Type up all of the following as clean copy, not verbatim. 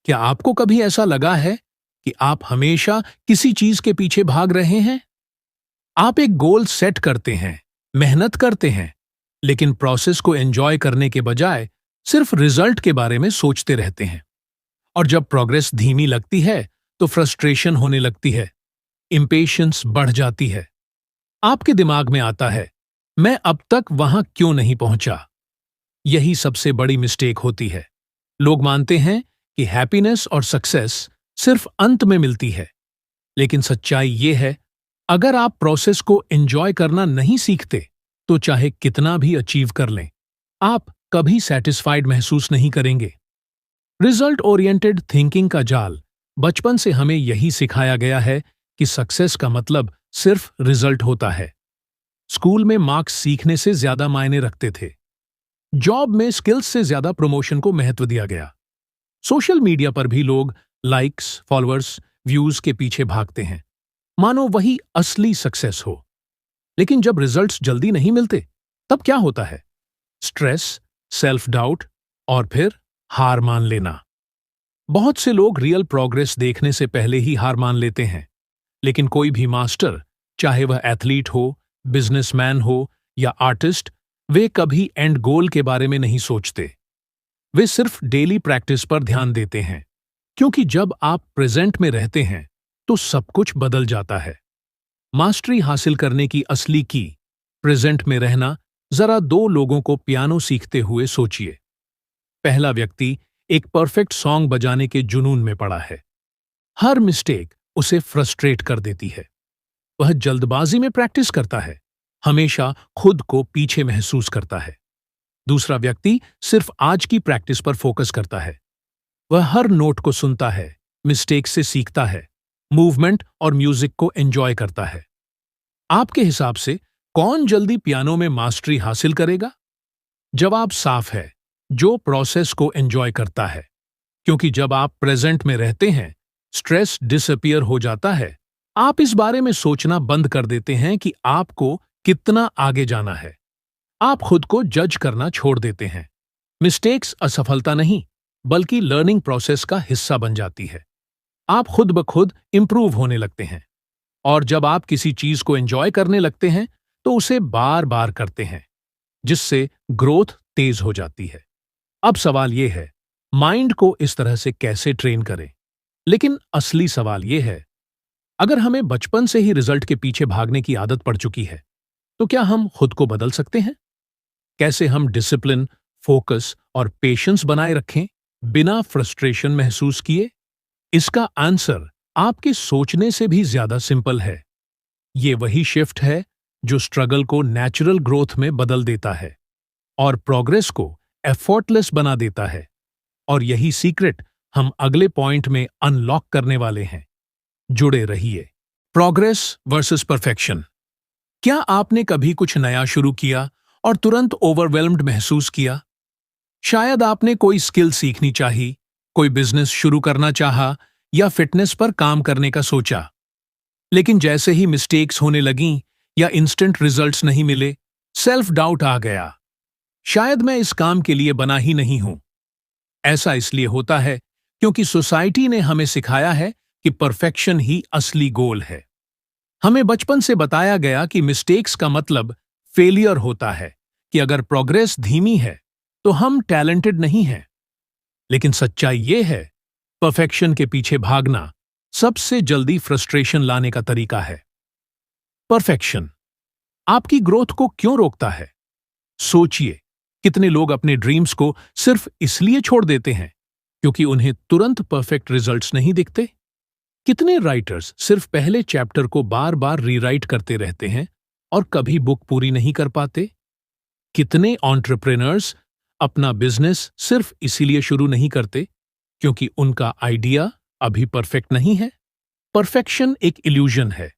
क्या आपको कभी ऐसा लगा है कि आप हमेशा किसी चीज के पीछे भाग रहे हैं? आप एक गोल सेट करते हैं, मेहनत करते हैं, लेकिन प्रोसेस को एंजॉय करने के बजाय सिर्फ रिजल्ट के बारे में सोचते रहते हैं। और जब प्रोग्रेस धीमी लगती है, तो फ्रस्ट्रेशन होने लगती है, इम्पेशंस बढ़ जाती है। आपके दिमाग में आता है, मैं अब तक वहां क्यों नहीं पहुंचा? यही सबसे बड़ी मिस्टेक होती है। लोग मानते हैं कि हैप्पीनेस और सक्सेस सिर्फ अंत में मिलती है, लेकिन सच्चाई ये है, अगर आप प्रोसेस को एंजॉय करना नहीं सीखते, तो चाहे कितना भी अचीव कर लें, आप कभी सेटिस्फाइड महसूस नहीं करेंगे। रिजल्ट ओरिएंटेड थिंकिंग का जाल बचपन से हमें यही सिखाया गया है कि सक्सेस का मतलब सिर्फ रिजल्ट होता है। स्कूल में मार्क्स सीखने से ज्यादा मायने रखते थे। जॉब में स्किल्स से ज्यादा प्रमोशन को महत्व दिया गया। सोशल मीडिया पर भी लोग लाइक्स, फॉलोअर्स, व्यूज के पीछे भागते हैं, मानो वही असली सक्सेस हो। लेकिन जब रिजल्ट्स जल्दी नहीं मिलते, तब क्या होता है? स्ट्रेस, सेल्फ डाउट और फिर हार मान लेना। बहुत से लोग रियल प्रोग्रेस देखने से पहले ही हार मान लेते हैं, लेकिन कोई भी मास्टर, चाहे वह एथलीट हो, बिजनेसमैन हो या आर्टिस्ट, वे कभी एंड गोल के बारे में नहीं सोचते। वे सिर्फ डेली प्रैक्टिस पर ध्यान देते हैं, क्योंकि जब आप प्रेजेंट में रहते हैं तो सब कुछ बदल जाता है। मास्टरी हासिल करने की असली की प्रेजेंट में रहना। जरा दो लोगों को पियानो सीखते हुए सोचिए। पहला व्यक्ति एक परफेक्ट सॉन्ग बजाने के जुनून में पड़ा है। हर मिस्टेक उसे फ्रस्ट्रेट कर देती है। वह जल्दबाजी में प्रैक्टिस करता है, हमेशा खुद को पीछे महसूस करता है। दूसरा व्यक्ति सिर्फ आज की प्रैक्टिस पर फोकस करता है। वह हर नोट को सुनता है, मिस्टेक से सीखता है, मूवमेंट और म्यूजिक को एंजॉय करता है। आपके हिसाब से कौन जल्दी पियानो में मास्टरी हासिल करेगा? जवाब साफ है, जो प्रोसेस को एंजॉय करता है। क्योंकि जब आप प्रेजेंट में रहते हैं, स्ट्रेस डिसअपीयर हो जाता है। आप इस बारे में सोचना बंद कर देते हैं कि आपको कितना आगे जाना है। आप खुद को जज करना छोड़ देते हैं। मिस्टेक्स असफलता नहीं, बल्कि लर्निंग प्रोसेस का हिस्सा बन जाती है। आप खुद ब खुद इंप्रूव होने लगते हैं। और जब आप किसी चीज को एंजॉय करने लगते हैं, तो उसे बार बार करते हैं, जिससे ग्रोथ तेज हो जाती है। अब सवाल यह है, माइंड को इस तरह से कैसे ट्रेन करें? लेकिन असली सवाल यह है, अगर हमें बचपन से ही रिजल्ट के पीछे भागने की आदत पड़ चुकी है, तो क्या हम खुद को बदल सकते हैं? कैसे हम डिसिप्लिन, फोकस और पेशेंस बनाए रखें बिना फ्रस्ट्रेशन महसूस किए? इसका आंसर आपके सोचने से भी ज्यादा सिंपल है। ये वही शिफ्ट है जो स्ट्रगल को नेचुरल ग्रोथ में बदल देता है और प्रोग्रेस को एफर्टलेस बना देता है। और यही सीक्रेट हम अगले पॉइंट में अनलॉक करने वाले हैं। जुड़े रहिए। Progress versus perfection. क्या आपने कभी कुछ नया शुरू किया और तुरंत ओवरवेल्म्ड महसूस किया? शायद आपने कोई स्किल सीखनी चाही, कोई बिजनेस शुरू करना चाहा या फिटनेस पर काम करने का सोचा। लेकिन जैसे ही मिस्टेक्स होने लगीं या इंस्टेंट रिजल्ट्स नहीं मिले, सेल्फ डाउट आ गया। शायद मैं इस काम के लिए बना ही नहीं हूं। ऐसा इसलिए होता है क्योंकि सोसाइटी ने हमें सिखाया है कि परफेक्शन ही असली गोल है। हमें बचपन से बताया गया कि मिस्टेक्स का मतलब फेलियर होता है, कि अगर प्रोग्रेस धीमी है तो हम टैलेंटेड नहीं हैं। लेकिन सच्चाई ये है, परफेक्शन के पीछे भागना सबसे जल्दी फ्रस्ट्रेशन लाने का तरीका है। परफेक्शन आपकी ग्रोथ को क्यों रोकता है? सोचिए, कितने लोग अपने ड्रीम्स को सिर्फ इसलिए छोड़ देते हैं क्योंकि उन्हें तुरंत परफेक्ट रिजल्ट्स नहीं दिखते? कितने राइटर्स सिर्फ पहले चैप्टर को बार बार रीराइट करते रहते हैं और कभी बुक पूरी नहीं कर पाते? कितने एंटरप्रेन्योर्स अपना बिजनेस सिर्फ इसीलिए शुरू नहीं करते क्योंकि उनका आइडिया अभी परफेक्ट नहीं है? परफेक्शन एक इल्यूजन है।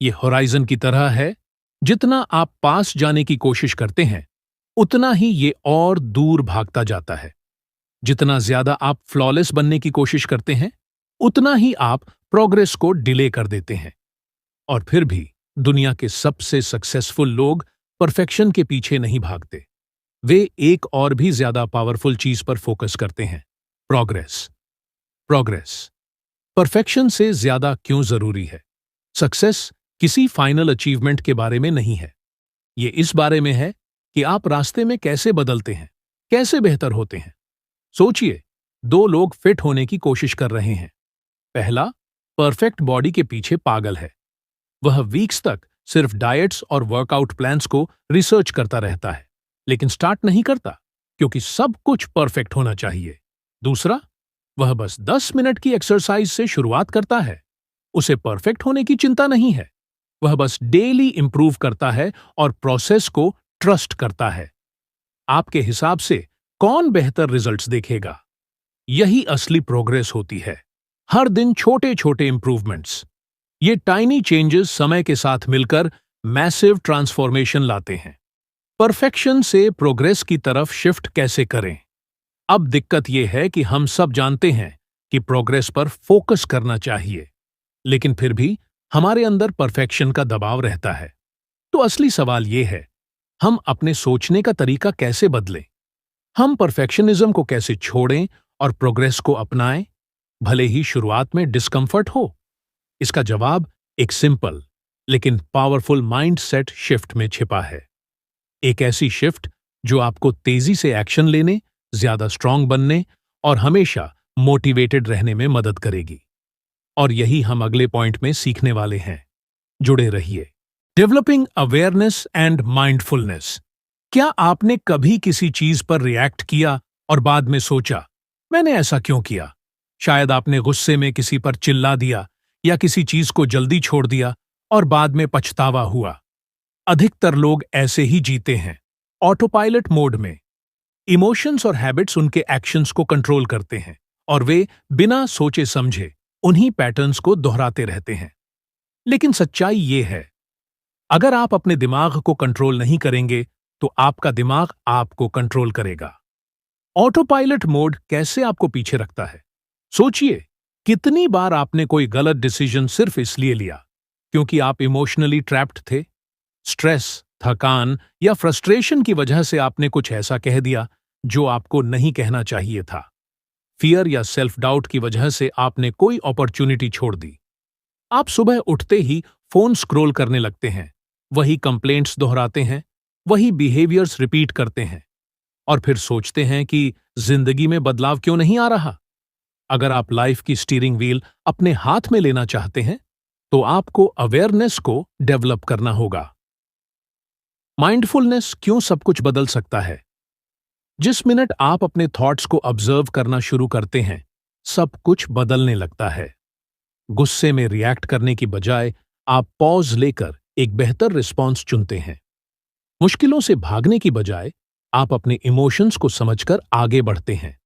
ये होराइजन की तरह है, जितना आप पास जाने की कोशिश करते हैं, उतना ही ये और दूर भागता जाता है। जितना ज्यादा आप फ्लॉलेस बनने की कोशिश करते हैं, उतना ही आप प्रोग्रेस को डिले कर देते हैं। और फिर भी दुनिया के सबसे सक्सेसफुल लोग परफेक्शन के पीछे नहीं भागते। वे एक और भी ज्यादा पावरफुल चीज पर फोकस करते हैं, प्रोग्रेस। प्रोग्रेस परफेक्शन से ज्यादा क्यों जरूरी है? सक्सेस किसी फाइनल अचीवमेंट के बारे में नहीं है। ये इस बारे में है कि आप रास्ते में कैसे बदलते हैं, कैसे बेहतर होते हैं। सोचिए, दो लोग फिट होने की कोशिश कर रहे हैं। पहला परफेक्ट बॉडी के पीछे पागल है। वह वीक्स तक सिर्फ डाइट्स और वर्कआउट प्लान्स को रिसर्च करता रहता है, लेकिन स्टार्ट नहीं करता क्योंकि सब कुछ परफेक्ट होना चाहिए। दूसरा, वह बस 10 मिनट की एक्सरसाइज से शुरुआत करता है। उसे परफेक्ट होने की चिंता नहीं है। वह बस डेली इंप्रूव करता है और प्रोसेस को ट्रस्ट करता है। आपके हिसाब से कौन बेहतर रिजल्ट्स देखेगा? यही असली प्रोग्रेस होती है। हर दिन छोटे छोटे इंप्रूवमेंट्स, ये टाइनी चेंजेस समय के साथ मिलकर मैसिव ट्रांसफॉर्मेशन लाते हैं। परफेक्शन से प्रोग्रेस की तरफ शिफ्ट कैसे करें? अब दिक्कत यह है कि हम सब जानते हैं कि प्रोग्रेस पर फोकस करना चाहिए, लेकिन फिर भी हमारे अंदर परफेक्शन का दबाव रहता है। तो असली सवाल यह है, हम अपने सोचने का तरीका कैसे बदलें? हम परफेक्शनिज्म को कैसे छोड़ें और प्रोग्रेस को अपनाएं, भले ही शुरुआत में डिस्कंफर्ट हो? इसका जवाब एक सिंपल लेकिन पावरफुल माइंडसेट शिफ्ट में छिपा है। एक ऐसी शिफ्ट जो आपको तेजी से एक्शन लेने, ज्यादा स्ट्रांग बनने और हमेशा मोटिवेटेड रहने में मदद करेगी। और यही हम अगले पॉइंट में सीखने वाले हैं। जुड़े रहिए। Developing awareness and mindfulness. क्या आपने कभी किसी चीज पर रिएक्ट किया और बाद में सोचा, मैंने ऐसा क्यों किया? शायद आपने गुस्से में किसी पर चिल्ला दिया या किसी चीज को जल्दी छोड़ दिया और बाद में पछतावा हुआ। अधिकतर लोग ऐसे ही जीते हैं, ऑटोपायलट मोड में। इमोशंस और हैबिट्स उनके एक्शंस को कंट्रोल करते हैं और वे बिना सोचे समझे उन्हीं पैटर्न्स को दोहराते रहते हैं। लेकिन सच्चाई ये है, अगर आप अपने दिमाग को कंट्रोल नहीं करेंगे तो आपका दिमाग आपको कंट्रोल करेगा। ऑटोपायलट मोड कैसे आपको पीछे रखता है? सोचिए, कितनी बार आपने कोई गलत डिसीजन सिर्फ इसलिए लिया क्योंकि आप इमोशनली ट्रैप्ड थे। स्ट्रेस, थकान या फ्रस्ट्रेशन की वजह से आपने कुछ ऐसा कह दिया जो आपको नहीं कहना चाहिए था। फियर या सेल्फ डाउट की वजह से आपने कोई अपॉर्चुनिटी छोड़ दी। आप सुबह उठते ही फोन स्क्रॉल करने लगते हैं, वही कंप्लेंट्स दोहराते हैं, वही बिहेवियर्स रिपीट करते हैं और फिर सोचते हैं कि जिंदगी में बदलाव क्यों नहीं आ रहा। अगर आप लाइफ की स्टीयरिंग व्हील अपने हाथ में लेना चाहते हैं तो आपको अवेयरनेस को डेवलप करना होगा। माइंडफुलनेस क्यों सब कुछ बदल सकता है? जिस मिनट आप अपने थॉट्स को ऑब्जर्व करना शुरू करते हैं, सब कुछ बदलने लगता है। गुस्से में रिएक्ट करने की बजाय आप पॉज लेकर एक बेहतर रिस्पॉन्स चुनते हैं। मुश्किलों से भागने की बजाय आप अपने इमोशंस को समझकर आगे बढ़ते हैं।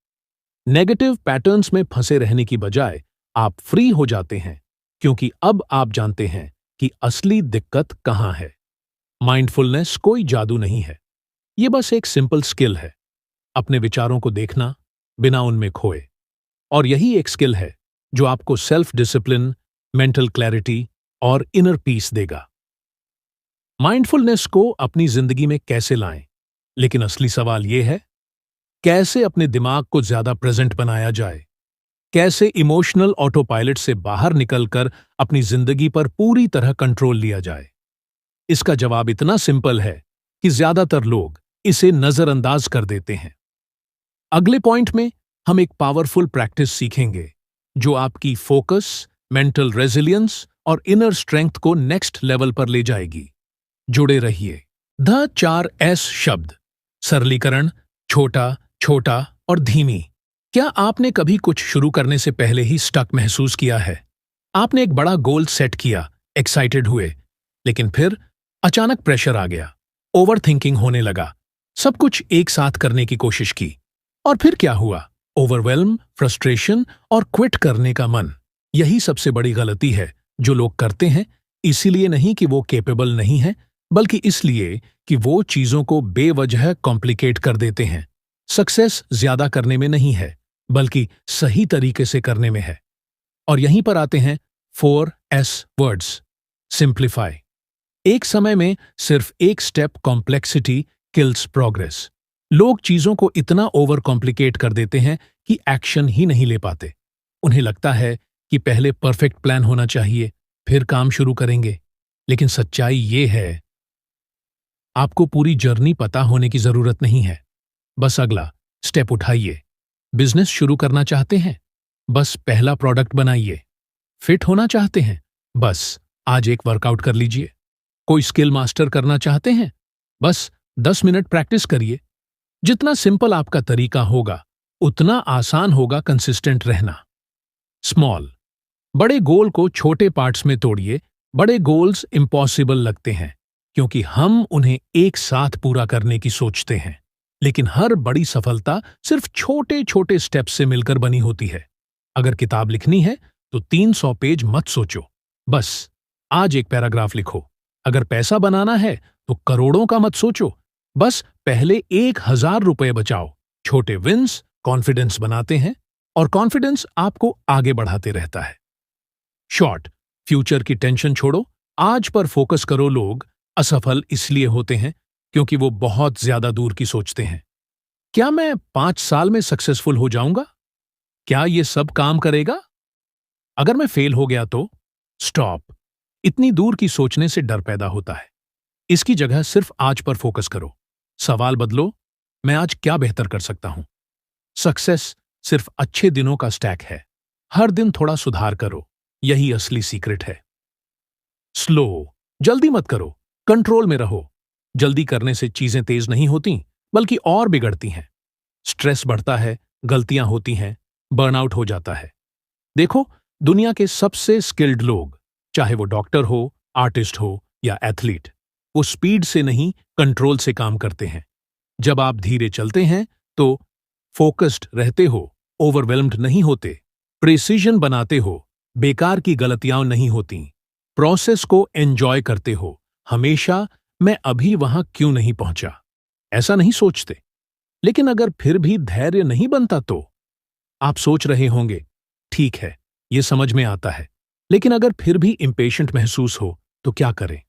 नेगेटिव पैटर्न्स में फंसे रहने की बजाय आप फ्री हो जाते हैं, क्योंकि अब आप जानते हैं कि असली दिक्कत कहां है। माइंडफुलनेस कोई जादू नहीं है, ये बस एक सिंपल स्किल है, अपने विचारों को देखना बिना उनमें खोए। और यही एक स्किल है जो आपको सेल्फ डिसिप्लिन, मेंटल क्लैरिटी और इनर पीस देगा। माइंडफुलनेस को अपनी जिंदगी में कैसे लाएं? लेकिन असली सवाल यह है, कैसे अपने दिमाग को ज्यादा प्रेजेंट बनाया जाए? कैसे इमोशनल ऑटोपायलट से बाहर निकलकर अपनी जिंदगी पर पूरी तरह कंट्रोल लिया जाए? इसका जवाब इतना सिंपल है कि ज्यादातर लोग इसे नजरअंदाज कर देते हैं। अगले पॉइंट में हम एक पावरफुल प्रैक्टिस सीखेंगे जो आपकी फोकस, मेंटल रेजिलियंस और इनर स्ट्रेंथ को नेक्स्ट लेवल पर ले जाएगी। जुड़े रहिए। द 4 S शब्द, सरलीकरण, छोटा, छोटा और धीमी। क्या आपने कभी कुछ शुरू करने से पहले ही स्टक महसूस किया है? आपने एक बड़ा गोल सेट किया, एक्साइटेड हुए, लेकिन फिर अचानक प्रेशर आ गया, ओवरथिंकिंग होने लगा, सब कुछ एक साथ करने की कोशिश की, और फिर क्या हुआ? ओवरवेल्म, फ्रस्ट्रेशन और क्विट करने का मन। यही सबसे बड़ी गलती है जो लोग करते हैं, इसीलिए नहीं कि वो कैपेबल नहीं है, बल्कि इसलिए कि वो चीजों को बेवजह कॉम्प्लिकेट कर देते हैं। सक्सेस ज्यादा करने में नहीं है, बल्कि सही तरीके से करने में है। और यहीं पर आते हैं 4S वर्ड्स। सिंप्लीफाई। एक समय में सिर्फ एक स्टेप कॉम्प्लेक्सिटी किल्स प्रोग्रेस। लोग चीजों को इतना ओवर कॉम्प्लिकेट कर देते हैं कि एक्शन ही नहीं ले पाते। उन्हें लगता है कि पहले परफेक्ट प्लान होना चाहिए, फिर काम शुरू करेंगे। लेकिन सच्चाई ये है, आपको पूरी जर्नी पता होने की जरूरत नहीं है। बस अगला स्टेप उठाइए। बिजनेस शुरू करना चाहते हैं? बस पहला प्रोडक्ट बनाइए। फिट होना चाहते हैं? बस आज एक वर्कआउट कर लीजिए। कोई स्किल मास्टर करना चाहते हैं? बस 10 मिनट प्रैक्टिस करिए। जितना सिंपल आपका तरीका होगा, उतना आसान होगा कंसिस्टेंट रहना। स्मॉल, बड़े गोल को छोटे पार्ट्स में तोड़िए। बड़े गोल्स इम्पॉसिबल लगते हैं क्योंकि हम उन्हें एक साथ पूरा करने की सोचते हैं, लेकिन हर बड़ी सफलता सिर्फ छोटे छोटे स्टेप्स से मिलकर बनी होती है। अगर किताब लिखनी है तो 300 पेज मत सोचो, बस आज एक पैराग्राफ लिखो। अगर पैसा बनाना है तो करोड़ों का मत सोचो, बस पहले 1000 रुपए बचाओ। छोटे विंस कॉन्फिडेंस बनाते हैं और कॉन्फिडेंस आपको आगे बढ़ाते रहता है। शॉर्ट, फ्यूचर की टेंशन छोड़ो, आज पर फोकस करो। लोग असफल इसलिए होते हैं क्योंकि वो बहुत ज्यादा दूर की सोचते हैं। क्या मैं 5 साल में सक्सेसफुल हो जाऊंगा? क्या ये सब काम करेगा? अगर मैं फेल हो गया तो? स्टॉप। इतनी दूर की सोचने से डर पैदा होता है। इसकी जगह सिर्फ आज पर फोकस करो। सवाल बदलो, मैं आज क्या बेहतर कर सकता हूं? सक्सेस सिर्फ अच्छे दिनों का स्टैक है। हर दिन थोड़ा सुधार करो, यही असली सीक्रेट है। स्लो, जल्दी मत करो, कंट्रोल में रहो। जल्दी करने से चीजें तेज नहीं होती, बल्कि और बिगड़ती हैं। स्ट्रेस बढ़ता है, गलतियां होती हैं, बर्नआउट हो जाता है। देखो, दुनिया के सबसे स्किल्ड लोग, चाहे वो डॉक्टर हो, आर्टिस्ट हो या एथलीट, वो स्पीड से नहीं, कंट्रोल से काम करते हैं। जब आप धीरे चलते हैं तो फोकस्ड रहते हो, ओवरवेल्म्ड नहीं होते, प्रिसीजन बनाते हो, बेकार की गलतियां नहीं होती, प्रोसेस को एंजॉय करते हो। हमेशा मैं अभी वहां क्यों नहीं पहुंचा, ऐसा नहीं सोचते। लेकिन अगर फिर भी धैर्य नहीं बनता तो आप सोच रहे होंगे, ठीक है, ये समझ में आता है, लेकिन अगर फिर भी इम्पेशेंट महसूस हो तो क्या करें?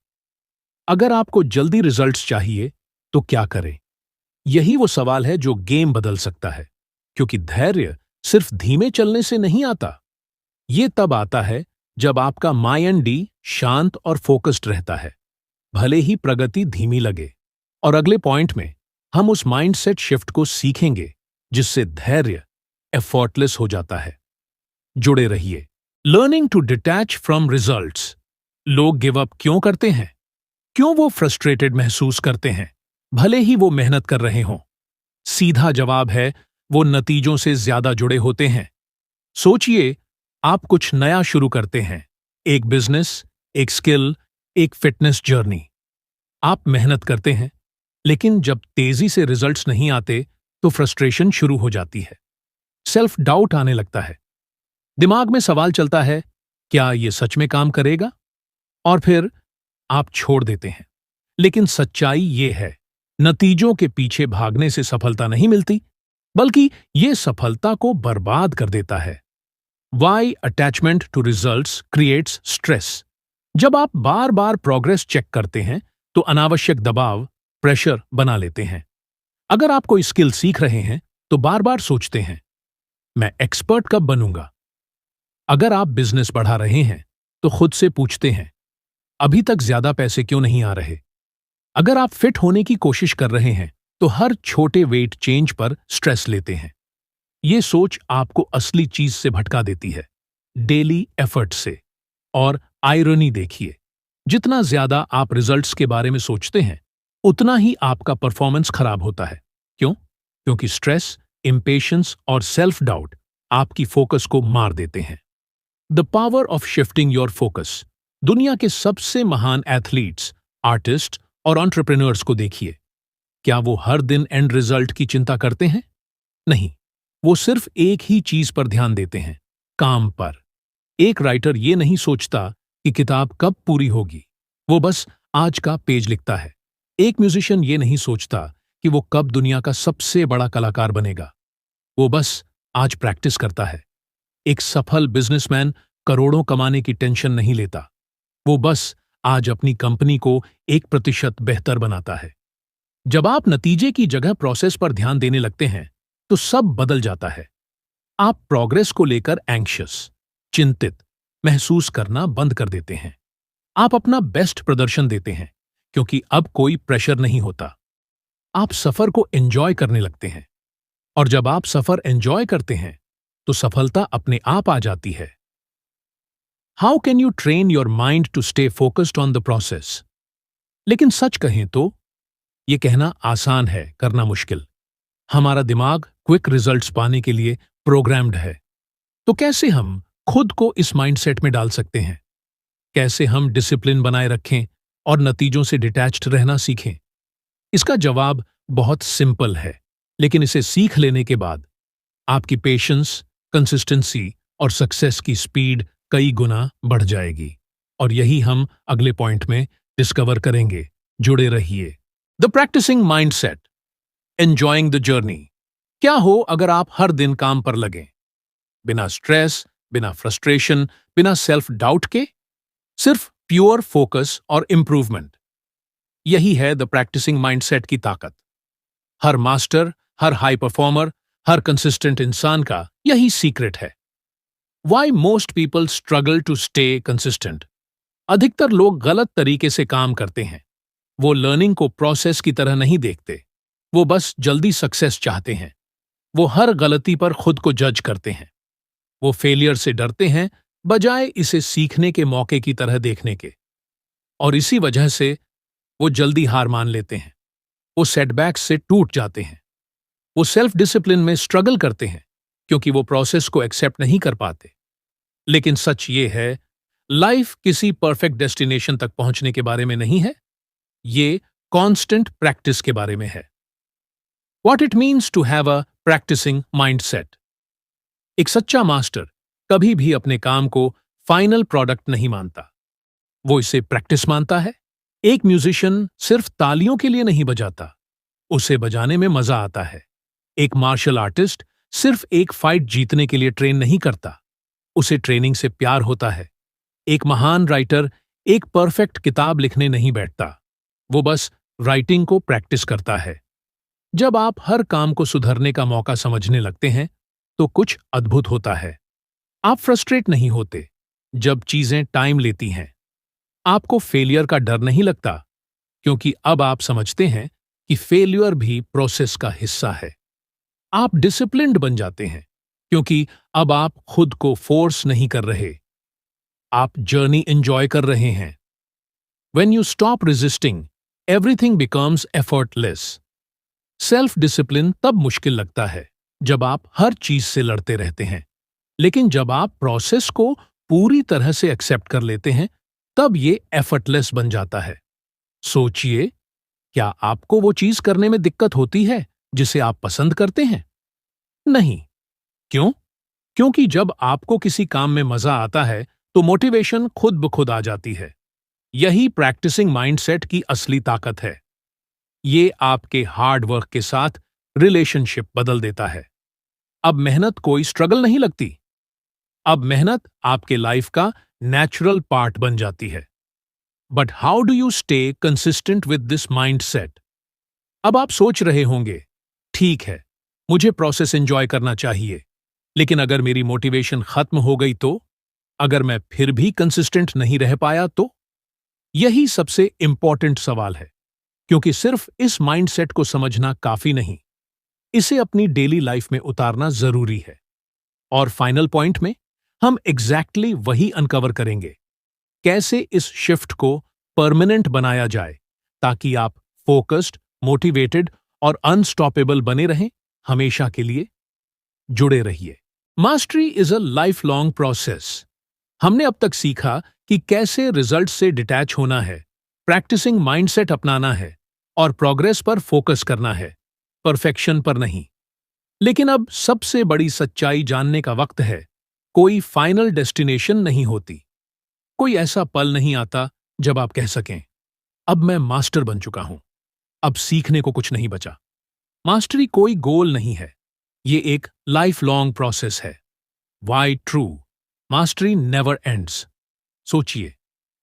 अगर आपको जल्दी रिजल्ट्स चाहिए तो क्या करें? यही वो सवाल है जो गेम बदल सकता है, क्योंकि धैर्य सिर्फ धीमे चलने से नहीं आता। ये तब आता है जब आपका माइंड शांत और फोकस्ड रहता है, भले ही प्रगति धीमी लगे। और अगले पॉइंट में हम उस माइंडसेट शिफ्ट को सीखेंगे जिससे धैर्य एफर्टलेस हो जाता है। जुड़े रहिए। Learning to detach from results. लोग गिव अप क्यों करते हैं? क्यों वो फ्रस्ट्रेटेड महसूस करते हैं, भले ही वो मेहनत कर रहे हों? सीधा जवाब है, वो नतीजों से ज्यादा जुड़े होते हैं। सोचिए, आप कुछ नया शुरू करते हैं, एक बिजनेस, एक स्किल, एक फिटनेस जर्नी। आप मेहनत करते हैं, लेकिन जब तेजी से रिजल्ट्स नहीं आते तो फ्रस्ट्रेशन शुरू हो जाती है, सेल्फ डाउट आने लगता है, दिमाग में सवाल चलता है, क्या ये सच में काम करेगा? और फिर आप छोड़ देते हैं। लेकिन सच्चाई ये है, नतीजों के पीछे भागने से सफलता नहीं मिलती, बल्कि ये सफलता को बर्बाद कर देता है। Why attachment to results creates stress? जब आप बार बार प्रोग्रेस चेक करते हैं तो अनावश्यक दबाव, प्रेशर बना लेते हैं। अगर आप कोई स्किल सीख रहे हैं तो बार बार सोचते हैं, मैं एक्सपर्ट कब बनूंगा? अगर आप बिजनेस बढ़ा रहे हैं तो खुद से पूछते हैं, अभी तक ज्यादा पैसे क्यों नहीं आ रहे? अगर आप फिट होने की कोशिश कर रहे हैं तो हर छोटे वेट चेंज पर स्ट्रेस लेते हैं। ये सोच आपको असली चीज से भटका देती है, डेली एफर्ट से। और आयरनी देखिए, जितना ज्यादा आप रिजल्ट्स के बारे में सोचते हैं, उतना ही आपका परफॉर्मेंस खराब होता है। क्यों? क्योंकि स्ट्रेस, इंपेशेंस और सेल्फ डाउट आपकी फोकस को मार देते हैं। The power of shifting your focus. दुनिया के सबसे महान एथलीट्स, आर्टिस्ट और एंटरप्रेन्योर्स को देखिए। क्या वो हर दिन एंड रिजल्ट की चिंता करते हैं? नहीं, वो सिर्फ एक ही चीज पर ध्यान देते हैं, काम पर। एक राइटर ये नहीं सोचता कि किताब कब पूरी होगी, वो बस आज का पेज लिखता है। एक म्यूजिशियन ये नहीं सोचता कि वो कब दुनिया का सबसे बड़ा कलाकार बनेगा, वो बस आज प्रैक्टिस करता है। एक सफल बिजनेसमैन करोड़ों कमाने की टेंशन नहीं लेता, वो बस आज अपनी कंपनी को 1% बेहतर बनाता है। जब आप नतीजे की जगह प्रोसेस पर ध्यान देने लगते हैं तो सब बदल जाता है। आप प्रोग्रेस को लेकर एंग्शियस, चिंतित महसूस करना बंद कर देते हैं। आप अपना बेस्ट प्रदर्शन देते हैं क्योंकि अब कोई प्रेशर नहीं होता। आप सफर को एंजॉय करने लगते हैं और जब आप सफर एंजॉय करते हैं तो सफलता अपने आप आ जाती है। How can you train your mind to stay focused on the process? लेकिन सच कहें तो यह कहना आसान है, करना मुश्किल। हमारा दिमाग क्विक रिजल्ट्स पाने के लिए प्रोग्राम्ड है। तो कैसे हम खुद को इस माइंडसेट में डाल सकते हैं? कैसे हम डिसिप्लिन बनाए रखें और नतीजों से डिटैच्ड रहना सीखें? इसका जवाब बहुत सिंपल है, लेकिन इसे सीख लेने के बाद आपकी पेशेंस, कंसिस्टेंसी और सक्सेस की स्पीड कई गुना बढ़ जाएगी। और यही हम अगले पॉइंट में डिस्कवर करेंगे। जुड़े रहिए। The practicing mindset, enjoying the journey. क्या हो अगर आप हर दिन काम पर लगें, बिना स्ट्रेस, बिना फ्रस्ट्रेशन, बिना सेल्फ डाउट के, सिर्फ प्योर फोकस और इंप्रूवमेंट। यही है द प्रैक्टिसिंग माइंडसेट की ताकत। हर मास्टर, हर हाई परफॉर्मर, हर कंसिस्टेंट इंसान का यही सीक्रेट है। Why most people struggle to stay consistent? अधिकतर लोग गलत तरीके से काम करते हैं। वो लर्निंग को प्रोसेस की तरह नहीं देखते। वो बस जल्दी सक्सेस चाहते हैं। वो हर गलती पर खुद को जज करते हैं। वो फेलियर से डरते हैं बजाय इसे सीखने के मौके की तरह देखने के। और इसी वजह से वो जल्दी हार मान लेते हैं। वो सेटबैक्स से टूट जाते हैं। वो सेल्फ डिसिप्लिन में स्ट्रगल करते हैं क्योंकि वो प्रोसेस को एक्सेप्ट नहीं कर पाते। लेकिन सच ये है, लाइफ किसी परफेक्ट डेस्टिनेशन तक पहुंचने के बारे में नहीं है। ये कांस्टेंट प्रैक्टिस के बारे में है। What it means to have a practicing mindset. एक सच्चा मास्टर कभी भी अपने काम को फाइनल प्रोडक्ट नहीं मानता। वो इसे प्रैक्टिस मानता है। एक म्यूजिशियन सिर्फ तालियों के लिए नहीं बजाता, उसे बजाने में मजा आता है। एक मार्शल आर्टिस्ट सिर्फ एक फाइट जीतने के लिए ट्रेन नहीं करता, उसे ट्रेनिंग से प्यार होता है। एक महान राइटर एक परफेक्ट किताब लिखने नहीं बैठता, वो बस राइटिंग को प्रैक्टिस करता है। जब आप हर काम को सुधरने का मौका समझने लगते हैं तो कुछ अद्भुत होता है। आप फ्रस्ट्रेट नहीं होते जब चीजें टाइम लेती हैं। आपको फेलियर का डर नहीं लगता क्योंकि अब आप समझते हैं कि फेलियर भी प्रोसेस का हिस्सा है। आप डिसिप्लिन्ड बन जाते हैं क्योंकि अब आप खुद को फोर्स नहीं कर रहे, आप जर्नी एंजॉय कर रहे हैं। When you stop resisting, everything becomes effortless. Self discipline तब मुश्किल लगता है जब आप हर चीज से लड़ते रहते हैं, लेकिन जब आप प्रोसेस को पूरी तरह से एक्सेप्ट कर लेते हैं तब ये एफर्टलेस बन जाता है। सोचिए, क्या आपको वो चीज करने में दिक्कत होती है जिसे आप पसंद करते हैं? नहीं। क्यों? क्योंकि जब आपको किसी काम में मजा आता है तो मोटिवेशन खुद ब खुद आ जाती है। यही प्रैक्टिसिंग माइंडसेट की असली ताकत है। ये आपके हार्ड वर्क के साथ रिलेशनशिप बदल देता है। अब मेहनत कोई स्ट्रगल नहीं लगती। अब मेहनत आपके लाइफ का नेचुरल पार्ट बन जाती है। But how do you stay consistent with this mindset? अब आप सोच रहे होंगे, ठीक है, मुझे प्रोसेस एंजॉय करना चाहिए, लेकिन अगर मेरी मोटिवेशन खत्म हो गई तो? अगर मैं फिर भी कंसिस्टेंट नहीं रह पाया तो? यही सबसे इंपॉर्टेंट सवाल है, क्योंकि सिर्फ इस माइंडसेट को समझना काफी नहीं, इसे अपनी डेली लाइफ में उतारना जरूरी है। और फाइनल पॉइंट में हम एग्जैक्टली वही अनकवर करेंगे, कैसे इस शिफ्ट को परमानेंट बनाया जाए ताकि आप फोकस्ड, मोटिवेटेड और अनस्टॉपेबल बने रहें हमेशा के लिए। जुड़े रहिए। Mastery is a life long process. हमने अब तक सीखा कि कैसे रिजल्ट से डिटैच होना है, प्रैक्टिसिंग माइंडसेट अपनाना है और प्रोग्रेस पर फोकस करना है, परफेक्शन पर नहीं। लेकिन अब सबसे बड़ी सच्चाई जानने का वक्त है। कोई फाइनल डेस्टिनेशन नहीं होती। कोई ऐसा पल नहीं आता जब आप कह सकें, अब मैं मास्टर बन चुका हूं, अब सीखने को कुछ नहीं बचा। मास्टरी कोई गोल नहीं है, ये एक लाइफ लॉन्ग प्रोसेस है। Why true? Mastery never ends. सोचिए,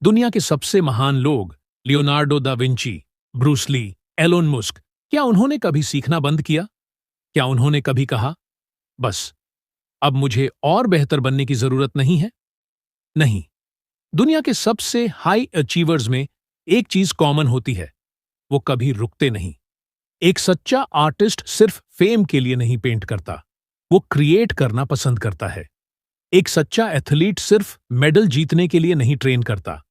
दुनिया के सबसे महान लोग, Leonardo da Vinci, Bruce Lee, Elon Musk, क्या उन्होंने कभी सीखना बंद किया? क्या उन्होंने कभी कहा, बस अब मुझे और बेहतर बनने की जरूरत नहीं है। नहीं, दुनिया के सबसे हाई अचीवर्स में एक चीज कॉमन होती है, वो कभी रुकते नहीं। एक सच्चा आर्टिस्ट सिर्फ फेम के लिए नहीं पेंट करता, वो क्रिएट करना पसंद करता है। एक सच्चा एथलीट सिर्फ मेडल जीतने के लिए नहीं ट्रेन करता,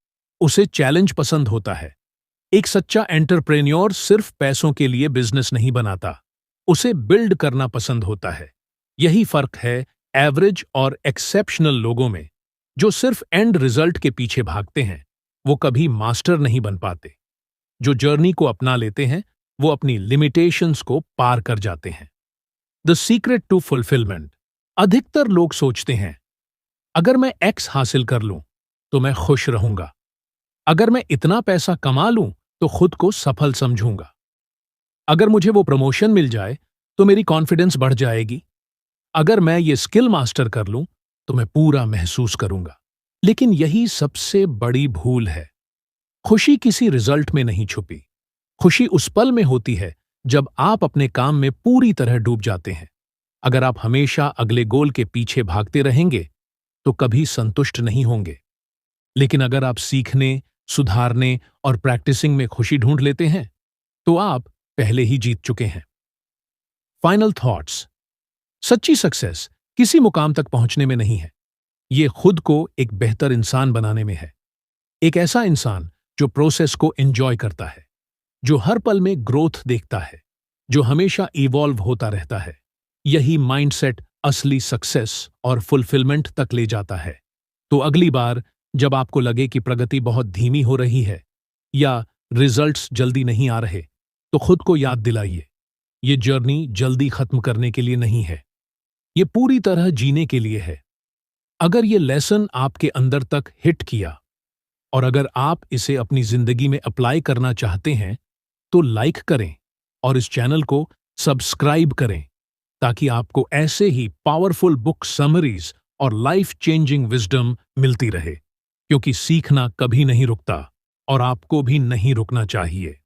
उसे चैलेंज पसंद होता है। एक सच्चा एंटरप्रेन्योर सिर्फ पैसों के लिए बिजनेस नहीं बनाता, उसे बिल्ड करना पसंद होता है। यही फर्क है एवरेज और एक्सेप्शनल लोगों में। जो सिर्फ एंड रिजल्ट के पीछे भागते हैं, वो कभी मास्टर नहीं बन पाते। जो जर्नी को अपना लेते हैं, वो अपनी लिमिटेशंस को पार कर जाते हैं। The secret to fulfilment. अधिकतर लोग सोचते हैं, अगर मैं एक्स हासिल कर लूं तो मैं खुश रहूंगा। अगर मैं इतना पैसा कमा लूं तो खुद को सफल समझूंगा। अगर मुझे वो प्रमोशन मिल जाए तो मेरी कॉन्फिडेंस बढ़ जाएगी। अगर मैं ये स्किल मास्टर कर लूं तो मैं पूरा महसूस करूंगा। लेकिन यही सबसे बड़ी भूल है। खुशी किसी रिजल्ट में नहीं छुपी। खुशी उस पल में होती है जब आप अपने काम में पूरी तरह डूब जाते हैं। अगर आप हमेशा अगले गोल के पीछे भागते रहेंगे तो कभी संतुष्ट नहीं होंगे। लेकिन अगर आप सीखने, सुधारने और प्रैक्टिसिंग में खुशी ढूंढ लेते हैं तो आप पहले ही जीत चुके हैं। Final thoughts. सच्ची सक्सेस किसी मुकाम तक पहुंचने में नहीं है, ये खुद को एक बेहतर इंसान बनाने में है। एक ऐसा इंसान जो प्रोसेस को एंजॉय करता है, जो हर पल में ग्रोथ देखता है, जो हमेशा इवॉल्व होता रहता है। यही माइंडसेट असली सक्सेस और फुलफिलमेंट तक ले जाता है। तो अगली बार जब आपको लगे कि प्रगति बहुत धीमी हो रही है या रिजल्ट्स जल्दी नहीं आ रहे, तो खुद को याद दिलाइए, ये जर्नी जल्दी खत्म करने के लिए नहीं है, ये पूरी तरह जीने के लिए है। अगर ये लेसन आपके अंदर तक हिट किया और अगर आप इसे अपनी जिंदगी में अप्लाई करना चाहते हैं तो लाइक करें और इस चैनल को सब्सक्राइब करें, ताकि आपको ऐसे ही पावरफुल बुक समरीज और लाइफ चेंजिंग विजडम मिलती रहे। क्योंकि सीखना कभी नहीं रुकता और आपको भी नहीं रुकना चाहिए।